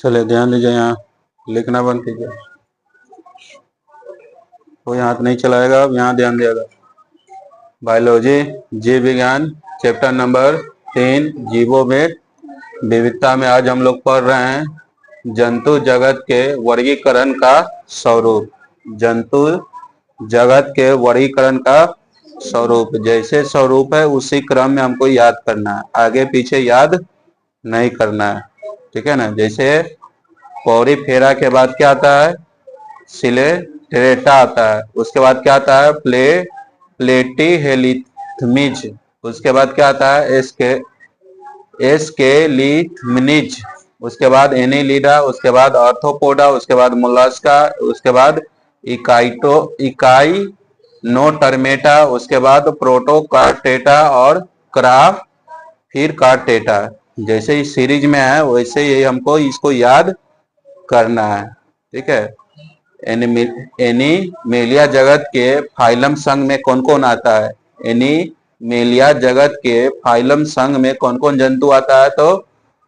चलिए ध्यान दीजिए, यहाँ लिखना बंद कीजिए। कोई हाथ नहीं चलाएगा, अब यहाँ ध्यान दिएगा। बायोलॉजी जीव विज्ञान चैप्टर नंबर 3 जीवों में विविधता में आज हम लोग पढ़ रहे हैं जंतु जगत के वर्गीकरण का स्वरूप। जंतु जगत के वर्गीकरण का स्वरूप, जैसे स्वरूप है उसी क्रम में हमको याद करना है, आगे पीछे याद नहीं करना है, ठीक है ना। जैसे पॉरीफेरा के बाद क्या आता है, सिलेट्रेटा आता है। उसके बाद क्या आता है, प्लेटीहेलिथमिज। उसके बाद क्या आता है, एस्केलिथमिनिज। उसके बाद एनीलिडा। उसके बाद आर्थ्रोपोडा। उसके बाद मोलस्का। उसके बाद इकाइनोटर्मेटा। उसके बाद प्रोटोकार्टेटा और फिर कार्टेटा। जैसे इस सीरीज में है वैसे ही हमको इसको याद करना है, ठीक है। एनीमेलिया जगत के फाइलम संघ में कौन कौन आता है, एनीमेलिया जगत के फाइलम संघ में कौन कौन जंतु आता है, तो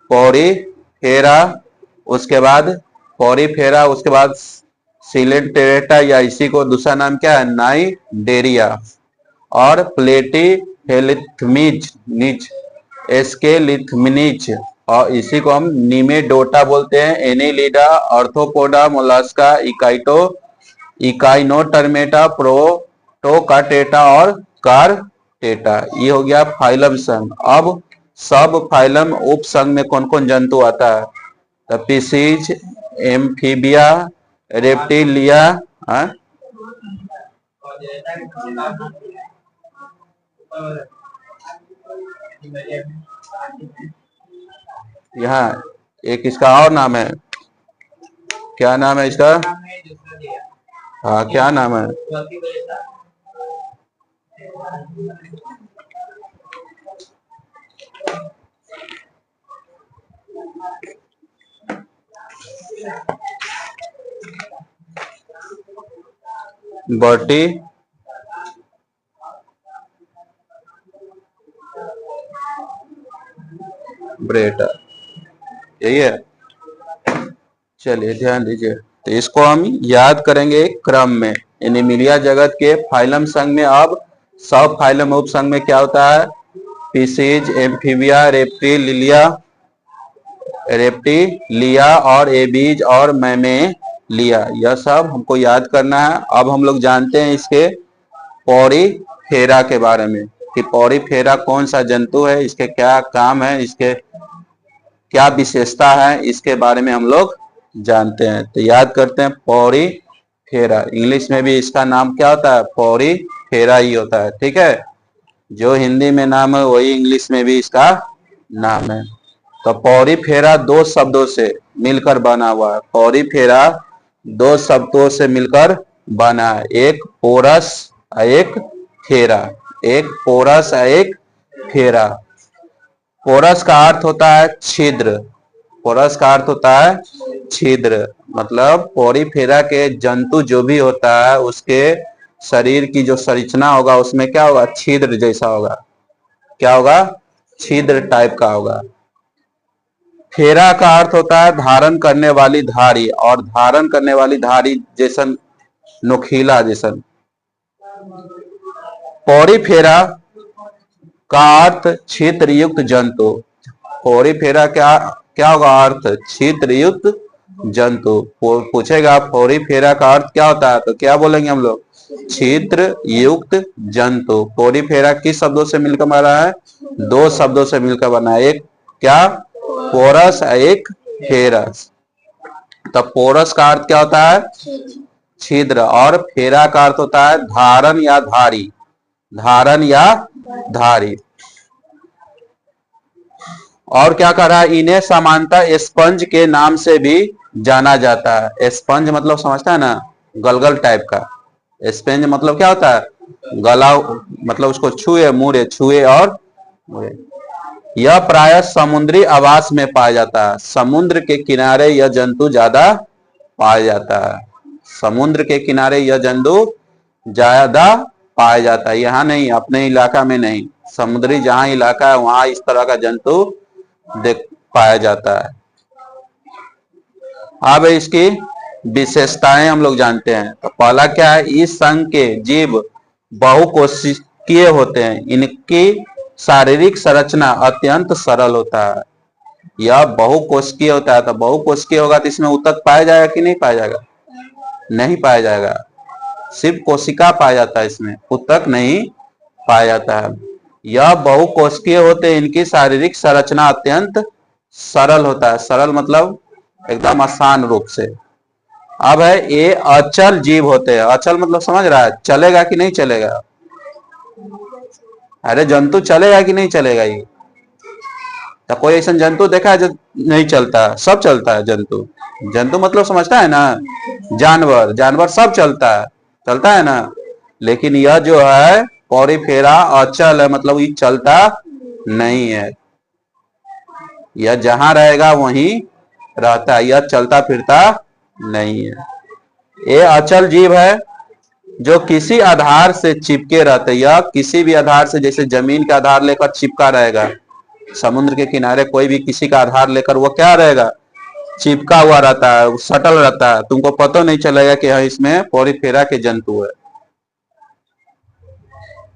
पॉरीफेरा। उसके बाद पॉरीफेरा। उसके बाद सिलेंटेरेटा, या इसी को दूसरा नाम क्या है, नाइडेरिया। और प्लेटीहेलिथमिज, एस्केलिथमिनिज, और इसी को हम निमेडोटा बोलते हैं। एनीलिडा, आर्थ्रोपोडा, मोलस्का, इकाइनोटर्मेटा, प्रोटोकार्टेटा और कार्टेटा। ये हो गया फाइलम संघ। अब सब फाइलम उप संघ में कौन कौन जंतु आता है, स्पीशीज, एम्फीबिया, रेप्टिलिया। यहाँ एक इसका और नाम है, क्या नाम है इसका, हाँ क्या नाम है, बर्टी ब्रेटा, यही है। चलिए ध्यान दीजिए, तो इसको हम याद करेंगे क्रम में। एनीमिलिया जगत के फाइलम संघ में अब सब फाइलम उप संघ में क्या होता है, स्पीशीज, एम्फीबिया, रेप्टिलिया और एबीज और मैमेलिया। यह सब हमको याद करना है। अब हम लोग जानते हैं इसके पॉरीफेरा के बारे में, कि पॉरीफेरा कौन सा जंतु है, इसके क्या काम है, इसके क्या विशेषता है, इसके बारे में हम लोग जानते हैं। तो याद करते हैं पॉरीफेरा। इंग्लिश में भी इसका नाम क्या होता है, पॉरीफेरा ही होता है, ठीक है। जो हिंदी में नाम है वही इंग्लिश में भी इसका नाम है। तो पॉरीफेरा दो शब्दों से मिलकर बना हुआ है। पॉरीफेरा दो शब्दों से मिलकर बना है, एक पोरस एक फेरा। एक पोरस एक फेरा। पोरस का अर्थ होता है छिद्र। पोरस का अर्थ होता है छिद्र, मतलब पॉरीफेरा के जंतु जो भी होता है उसके शरीर की जो संरचना होगा उसमें क्या होगा, छिद्र जैसा होगा। क्या होगा, छिद्र टाइप का होगा। फेरा का अर्थ होता है धारण करने वाली धारी, और धारण करने वाली धारी जैसन नोखीला जैसन। पॉरीफेरा का अर्थ छिद्र युक्त जंतु। पॉरीफेरा क्या होगा अर्थ, छिद्र युक्त जंतु। पूछेगा पॉरीफेरा का अर्थ क्या होता है, तो क्या बोलेंगे हम लोग, छिद्र युक्त जंतु। पॉरीफेरा किस शब्दों से मिलकर बना है, दो शब्दों से मिलकर बना है, एक क्या, पोरस, एक फेरस। तो पोरस का अर्थ क्या होता है, छिद्र, और फेरा का अर्थ होता है धारण या धारी। धारण या धारी। और क्या कर रहा है, इन्हें सामान्यतः स्पंज के नाम से भी जाना जाता है। स्पंज मतलब समझता है ना, गलगल टाइप का। स्पंज मतलब क्या होता है, गला, मतलब उसको छुए, मुड़े, छुए और मुड़े। यह प्रायः समुद्री आवास में पाया जाता है। समुद्र के किनारे यह जंतु ज्यादा पाया जाता है। समुद्र के किनारे यह जंतु ज्यादा पाया जाता है, यहाँ नहीं, अपने इलाका में नहीं। समुद्री जहां इलाका है वहां इस तरह का जंतु देख पाया जाता है। अब इसकी विशेषताएं हम लोग जानते हैं। तो पहला क्या है, इस संघ के जीव बहुकोशिकीय होते हैं, इनकी शारीरिक संरचना अत्यंत सरल होता है। यह बहुकोशिकीय होता है, तो बहुकोशिकीय होगा तो इसमें ऊतक पाया जाएगा कि नहीं पाया जाएगा? नहीं पाया जाएगा, सिर्फ कोशिका पाया जाता है, इसमें ऊतक नहीं पाया जाता है। यह बहुकोशिकीय होते हैं, इनकी शारीरिक संरचना अत्यंत सरल होता है। सरल मतलब एकदम आसान रूप से। अब है ये अचल जीव होते हैं। अचल मतलब समझ रहा है, चलेगा कि नहीं चलेगा? अरे जंतु चलेगा कि नहीं चलेगा? ये तो कोई ऐसा जंतु देखा है जो नहीं चलता? सब चलता है जंतु। जंतु मतलब समझता है ना, जानवर, जानवर सब चलता है ना। लेकिन यह जो है पॉरीफेरा अचल है, मतलब ये चलता नहीं है। यह जहां रहेगा वहीं रहता है, यह चलता फिरता नहीं है। ये अचल जीव है जो किसी आधार से चिपके रहते हैं। यह किसी भी आधार से, जैसे जमीन का आधार लेकर चिपका रहेगा, समुद्र के किनारे कोई भी किसी का आधार लेकर वो क्या रहेगा, चिपका हुआ रहता है, सटल रहता है, तुमको पता नहीं चलेगा कि हाँ इसमें पॉरीफेरा के जंतु है।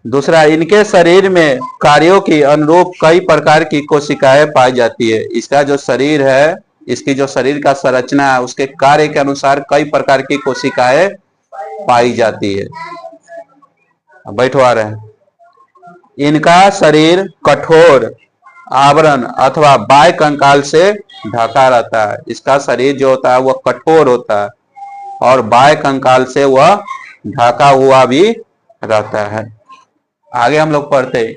दूसरा, इनके शरीर में कार्यों की अनुरूप कई प्रकार की कोशिकाएं पाई जाती है। इसका जो शरीर है, इसकी जो शरीर का संरचना है, उसके कार्य के अनुसार कई प्रकार की कोशिकाएं पाई जाती है। बैठवा रहे हैं। इनका शरीर कठोर आवरण अथवा बाह्य कंकाल से ढका रहता है। इसका शरीर जो होता है वह कठोर होता है और बाह्य कंकाल से वह ढका हुआ भी रहता है। आगे हम लोग पढ़ते हैं,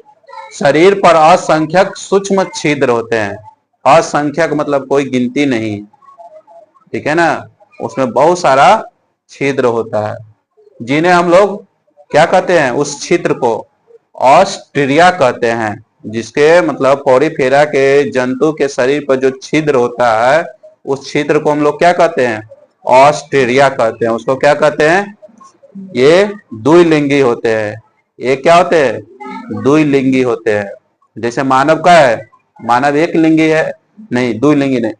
शरीर पर असंख्यक सूक्ष्म छिद्र होते हैं। असंख्यक मतलब कोई गिनती नहीं, ठीक है ना। उसमें बहुत सारा छिद्र होता है, जिन्हें हम लोग क्या कहते हैं, उस छिद्र को ऑस्ट्रिया कहते हैं। जिसके मतलब पॉरीफेरा के जंतु के शरीर पर जो छिद्र होता है, उस छिद्र को हम लोग क्या कहते हैं, ऑस्ट्रिया कहते हैं। उसको क्या कहते हैं, ये द्विलिंगी होते हैं। ये क्या होते हैं, द्विलिंगी होते हैं। जैसे मानव का है, मानव एक लिंगी है, नहीं द्विलिंगी नहीं,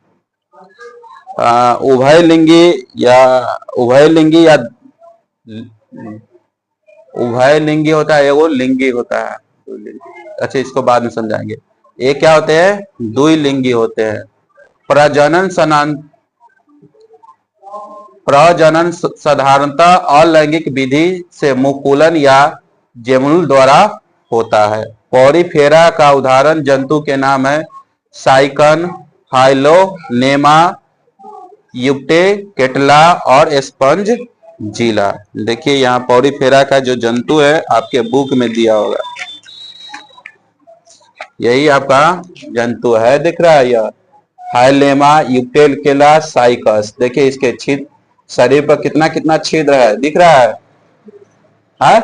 उभयलिंगी या उभयलिंगी या उभयलिंगी होता है, वो लिंगी होता है। अच्छा, इसको बाद में समझाएंगे। ये क्या होते हैं, द्विलिंगी होते हैं। प्रजनन साधारणतः अलैंगिक विधि से मुकुलन या जेमुल द्वारा होता है। पॉरीफेरा का उदाहरण जंतु के नाम है साइकन, हाइलोनेमा, यूप्टे, केटला और स्पंज जीला। देखिए यहाँ पॉरीफेरा का जो जंतु है आपके बुक में दिया होगा, यही आपका जंतु है, दिख रहा है यह हाइलेमा, यूप्टेलकेला, साइकस। देखिए इसके छिद्र, शरीर पर कितना कितना छिद्र है, दिख रहा है, हाँ?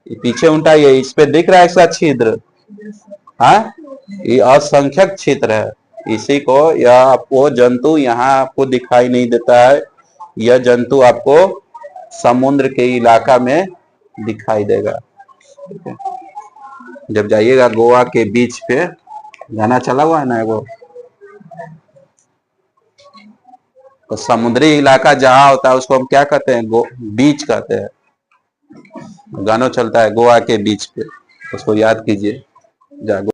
पीछे उल्टा ये इस पे दिख रहा है इसका छिद्र, हाँ? ये असंख्यक छिद्र है। इसी को यह आपको जंतु यहाँ आपको दिखाई नहीं देता है, यह जंतु आपको समुद्र के इलाका में दिखाई देगा। जब जाइएगा गोवा के बीच पे, गाना चला हुआ है ना वो, तो समुद्री इलाका जहां होता है उसको हम क्या कहते हैं, बीच कहते हैं। गाना चलता है गोवा के बीच पे, उसको याद कीजिए।